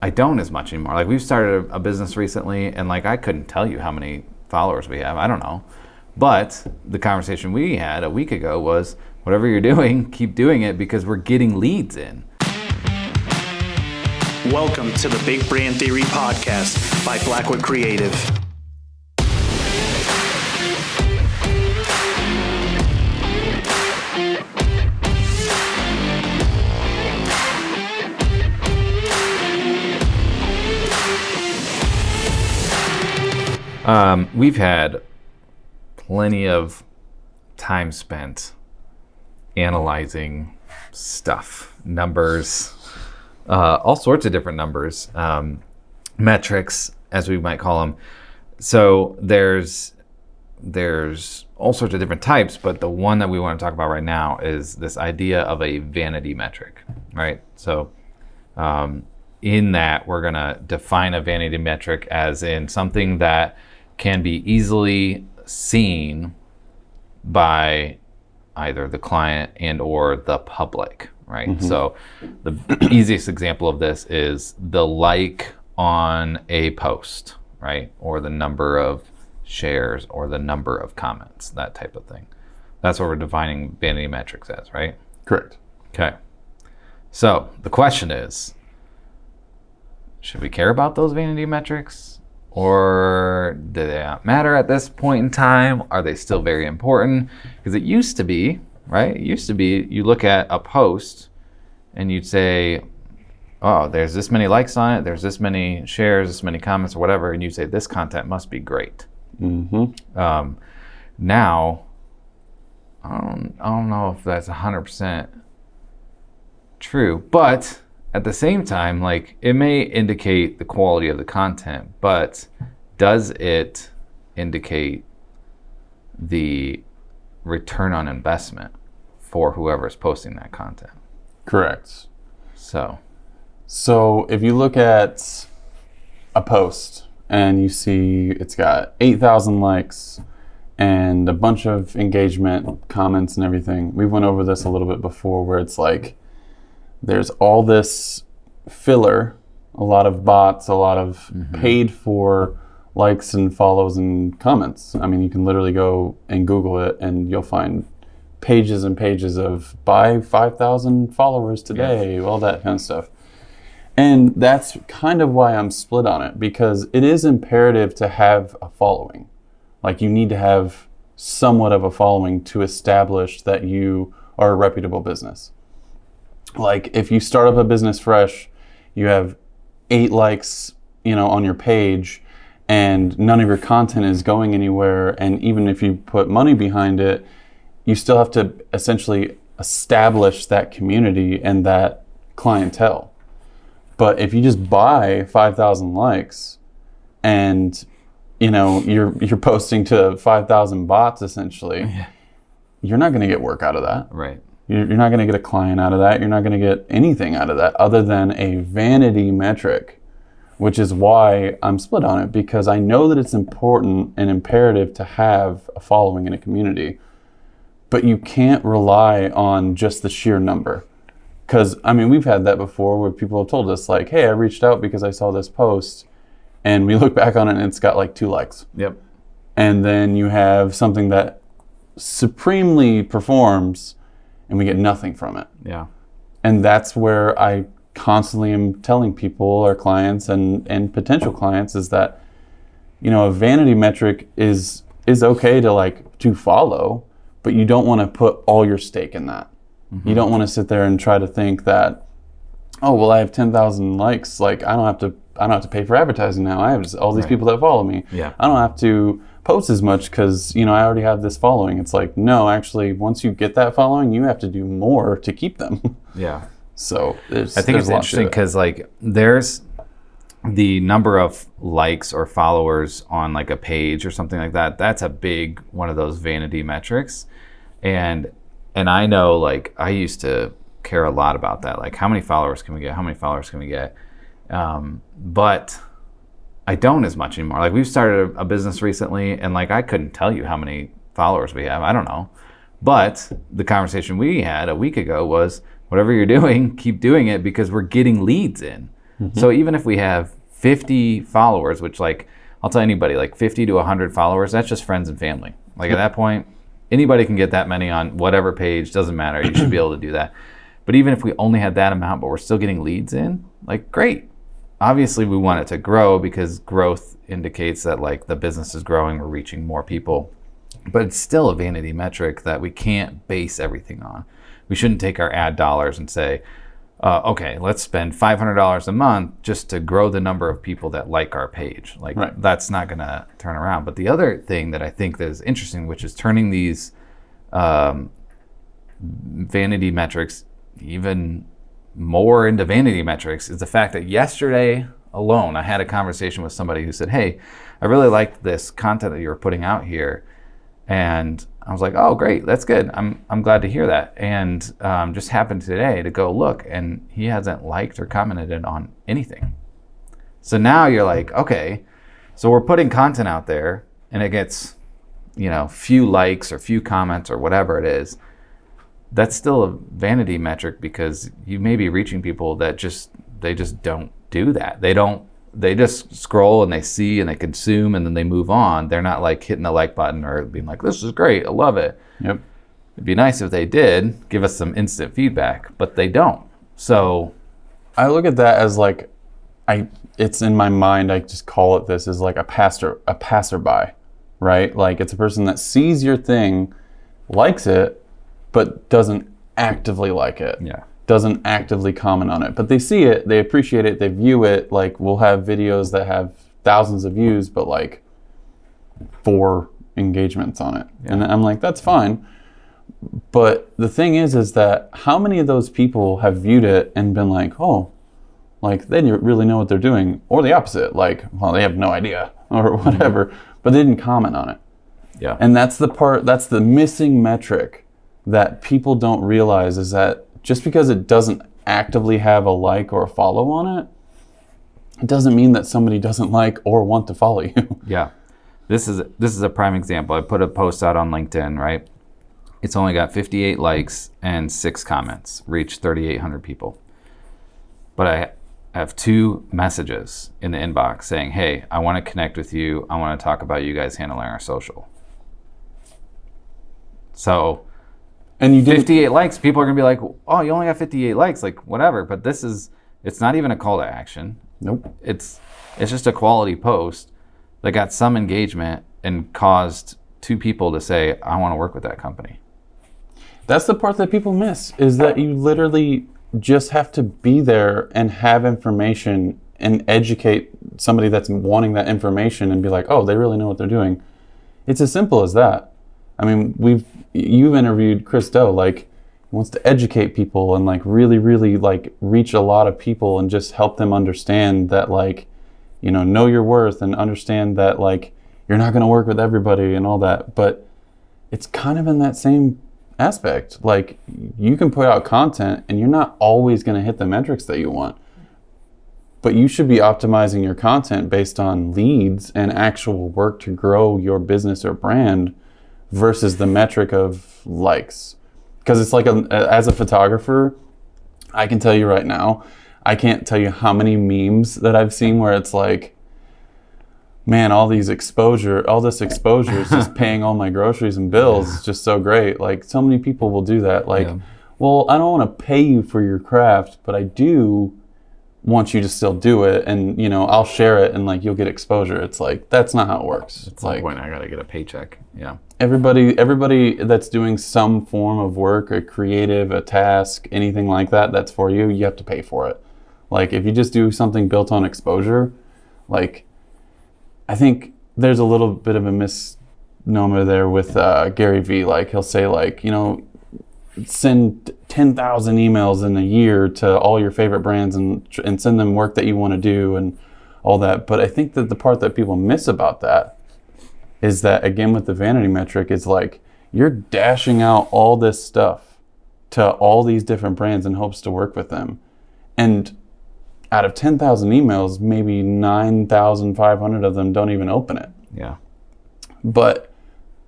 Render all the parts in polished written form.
I don't as much anymore. Like we've started a business recently and like I couldn't tell you how many followers we have. I don't know. But the conversation we had a week ago was whatever you're doing, keep doing it because we're getting leads in. Welcome to the Big Brand Theory Podcast by Blackwood Creative. We've had plenty of time spent analyzing stuff, numbers, all sorts of different numbers, metrics, as we might call them. So there's all sorts of different types, but the one that we want to talk about right now is this idea of a vanity metric, right? So in that, we're going to define a vanity metric as in something that can be easily seen by either the client and or the public, right? Mm-hmm. So the easiest example of this is the like on a post, right? Or the number of shares or the number of comments, that type of thing. That's what we're defining vanity metrics as, right? Correct. Okay. So the question is, should we care about those vanity metrics? Or do they not matter at this point in time? Are they still very important? Because it used to be, right? It used to be you look at a post and you'd say, oh, there's this many likes on it, there's this many shares, this many comments or whatever, and you say this content must be great. Mm-hmm. Now, I don't know if that's 100% true, but at the same time, like it may indicate the quality of the content, but does it indicate the return on investment for whoever's posting that content? Correct. So if you look at a post and you see it's got 8,000 likes and a bunch of engagement, comments and everything, we went over this a little bit before where it's like, there's all this filler, a lot of bots, a lot of paid for likes and follows and comments. I mean, you can literally go and Google it and you'll find pages and pages of buy 5,000 followers today, all that kind of stuff. And that's kind of why I'm split on it, because it is imperative to have a following. Like you need to have somewhat of a following to establish that you are a reputable business. Like if you start up a business fresh, you have 8 likes, on your page and none of your content is going anywhere. And even if you put money behind it, you still have to essentially establish that community and that clientele. But if you just buy 5,000 likes and, you're posting to 5,000 bots essentially, you're not going to get work out of that. Right. You're not going to get a client out of that. You're not going to get anything out of that other than a vanity metric, which is why I'm split on it, because I know that it's important and imperative to have a following in a community, but you can't rely on just the sheer number. Because, we've had that before where people have told us like, hey, I reached out because I saw this post, and we look back on it and it's got like 2 likes. Yep. And then you have something that supremely performs and we get nothing from it. Yeah. And that's where I constantly am telling people, our clients and potential clients, is that, a vanity metric is okay to follow, but you don't want to put all your stake in that. Mm-hmm. You don't want to sit there and try to think that, oh, well, I have 10,000 likes. Like I don't have to pay for advertising now. I have all these people that follow me. Yeah. I don't have to post as much because I already have this following. It's like, no, actually, once you get that following, you have to do more to keep them. Yeah. So I think it's interesting because like there's the number of likes or followers on like a page or something like that. That's a big one of those vanity metrics, and I know like I used to care a lot about that. Like how many followers can we get? How many followers can we get? But I don't as much anymore. Like we've started a business recently and like I couldn't tell you how many followers we have. I don't know. But the conversation we had a week ago was whatever you're doing, keep doing it because we're getting leads in. So even if we have 50 followers, which like, I'll tell anybody, like 50 to 100 followers, that's just friends and family. Like at that point, anybody can get that many on whatever page, doesn't matter. You should be able to do that. But even if we only had that amount, but we're still getting leads in, like great. Obviously we want it to grow because growth indicates that like the business is growing, we're reaching more people. But it's still a vanity metric that we can't base everything on. We shouldn't take our ad dollars and say, okay, let's spend $500 a month just to grow the number of people that like our page. Like that's not going to turn around. But the other thing that I think that is interesting, which is turning these vanity metrics even more into vanity metrics, is the fact that yesterday alone, I had a conversation with somebody who said, hey, I really liked this content that you were putting out here. And I was like, oh, great, that's good. I'm glad to hear that. And just happened today to go look, and he hasn't liked or commented on anything. So now you're like, okay, so we're putting content out there, and it gets, few likes or few comments or whatever it is. That's still a vanity metric because you may be reaching people that they just don't do that. They just scroll and they see and they consume and then they move on. They're not like hitting the like button or being like, this is great, I love it. Yep. It'd be nice if they did give us some instant feedback, but they don't. So I look at that as like, it's in my mind, I just call it this as like a passerby, right? Like it's a person that sees your thing, likes it, but doesn't actively like it. Yeah. Doesn't actively comment on it, but they see it, they appreciate it, they view it. Like we'll have videos that have thousands of views, but like 4 engagements on it. Yeah. And I'm like, that's fine. But the thing is that how many of those people have viewed it and been like, oh, like they didn't really know what they're doing, or the opposite, like, well, they have no idea or whatever, but they didn't comment on it. Yeah. And that's the missing metric that people don't realize, is that just because it doesn't actively have a like or a follow on it, it doesn't mean that somebody doesn't like or want to follow you. Yeah. This is a prime example. I put a post out on LinkedIn, right? It's only got 58 likes and 6 comments, reached 3,800 people. But I have 2 messages in the inbox saying, hey, I want to connect with you. I want to talk about you guys handling our social. So, and you did 58 likes, people are going to be like, oh, you only got 58 likes, like whatever. But it's not even a call to action. Nope. It's just a quality post that got some engagement and caused 2 people to say, I want to work with that company. That's the part that people miss, is that you literally just have to be there and have information and educate somebody that's wanting that information and be like, oh, they really know what they're doing. It's as simple as that. I mean, you've interviewed Chris Do, like, he wants to educate people and like really, really like reach a lot of people and just help them understand that, like, know your worth and understand that like you're not going to work with everybody and all that. But it's kind of in that same aspect. Like, you can put out content and you're not always going to hit the metrics that you want, but you should be optimizing your content based on leads and actual work to grow your business or brand versus the metric of likes. Because it's like, as a photographer, I can tell you right now, I can't tell you how many memes that I've seen where it's like, man, all this exposure is just paying all my groceries and bills. It's just so great. Like, so many people will do that. Like, well, I don't want to pay you for your craft, but I do want you to still do it, and I'll share it, and like you'll get exposure. It's like, that's not how it works. It's like, point, I gotta get a paycheck. Yeah. Everybody that's doing some form of work, a creative, a task, anything like that, that's for you, you have to pay for it. Like, if you just do something built on exposure, like, I think there's a little bit of a misnomer there with Gary Vee. Like, he'll say, like, send 10,000 emails in a year to all your favorite brands and send them work that you want to do and all that. But I think that the part that people miss about that is that, again, with the vanity metric, is like, you're dashing out all this stuff to all these different brands in hopes to work with them. And out of 10,000 emails, maybe 9,500 of them don't even open it. Yeah. But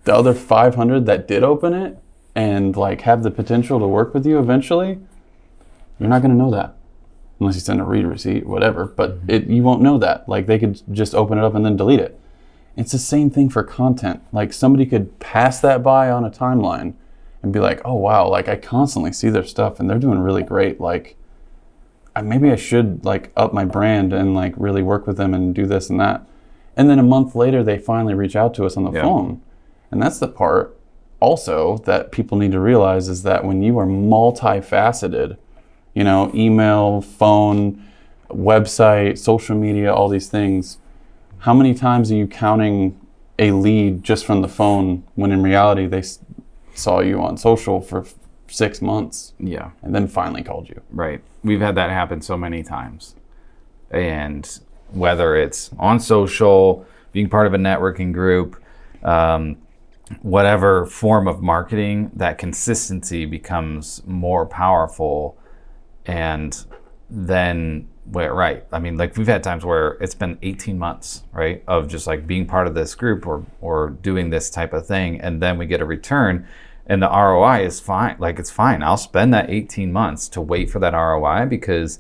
the other 500 that did open it and like have the potential to work with you eventually, you're not going to know that. unless you send a read receipt, whatever. But you won't know that. Like, they could just open it up and then delete it. It's the same thing for content. Like, somebody could pass that by on a timeline and be like, oh wow, like I constantly see their stuff and they're doing really great. Like, maybe I should like up my brand and like really work with them and do this and that. And then a month later, they finally reach out to us on the phone. And that's the part also that people need to realize, is that when you are multifaceted, you know, email, phone, website, social media, all these things, how many times are you counting a lead just from the phone when in reality they saw you on social for 6 months Yeah. and then finally called you? Right. We've had that happen so many times. And whether it's on social, being part of a networking group, whatever form of marketing, that consistency becomes more powerful. And then, right. I mean, like, we've had times where it's been 18 months, right, of just like being part of this group or doing this type of thing. And then we get a return and the ROI is fine. Like, it's fine. I'll spend that 18 months to wait for that ROI because,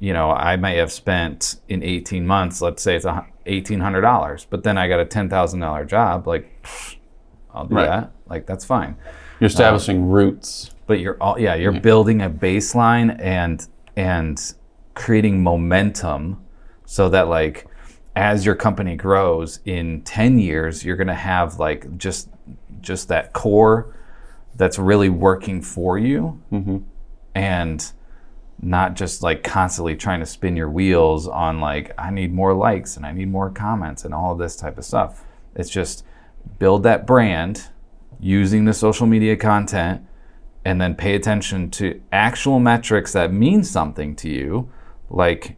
you know, I may have spent in 18 months, let's say it's $1,800, but then I got a $10,000 job. Like, I'll do that. Like, that's fine. You're establishing roots. But you're building a baseline and creating momentum so that, like, as your company grows in 10 years, you're going to have like just that core that's really working for you, and not just like constantly trying to spin your wheels on like, I need more likes and I need more comments and all of this type of stuff. It's just build that brand using the social media content, and then pay attention to actual metrics that mean something to you, like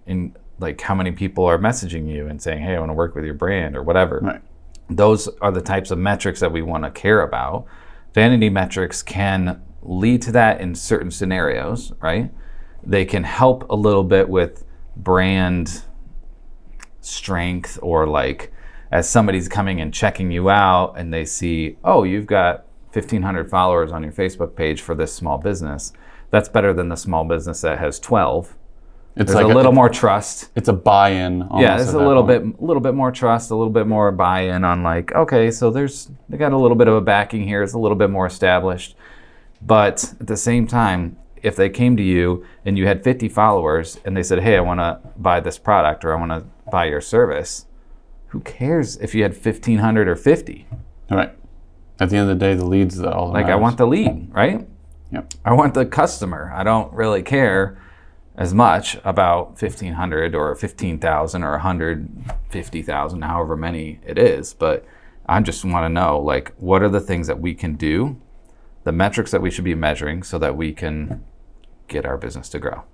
how many people are messaging you and saying, hey, I want to work with your brand or whatever. Right. Those are the types of metrics that we want to care about. Vanity metrics can lead to that in certain scenarios, right? They can help a little bit with brand strength, or like as somebody's coming and checking you out and they see, oh, you've got 1,500 followers on your Facebook page for this small business. That's better than the small business that has 12. It's There's like a little more trust. It's a buy-in. Yeah, there's a little bit more trust, a little bit more buy-in on like, okay, so they got a little bit of a backing here. It's a little bit more established. But at the same time, if they came to you and you had 50 followers and they said, hey, I want to buy this product or I want to buy your service, who cares if you had 1,500 or 50? Right. At the end of the day, the lead's all that Like, matters. I want the lead, right? Yep. I want the customer. I don't really care as much about 1,500 or 15,000 or 150,000, however many it is. But I just want to know, like, what are the things that we can do, the metrics that we should be measuring so that we can get our business to grow.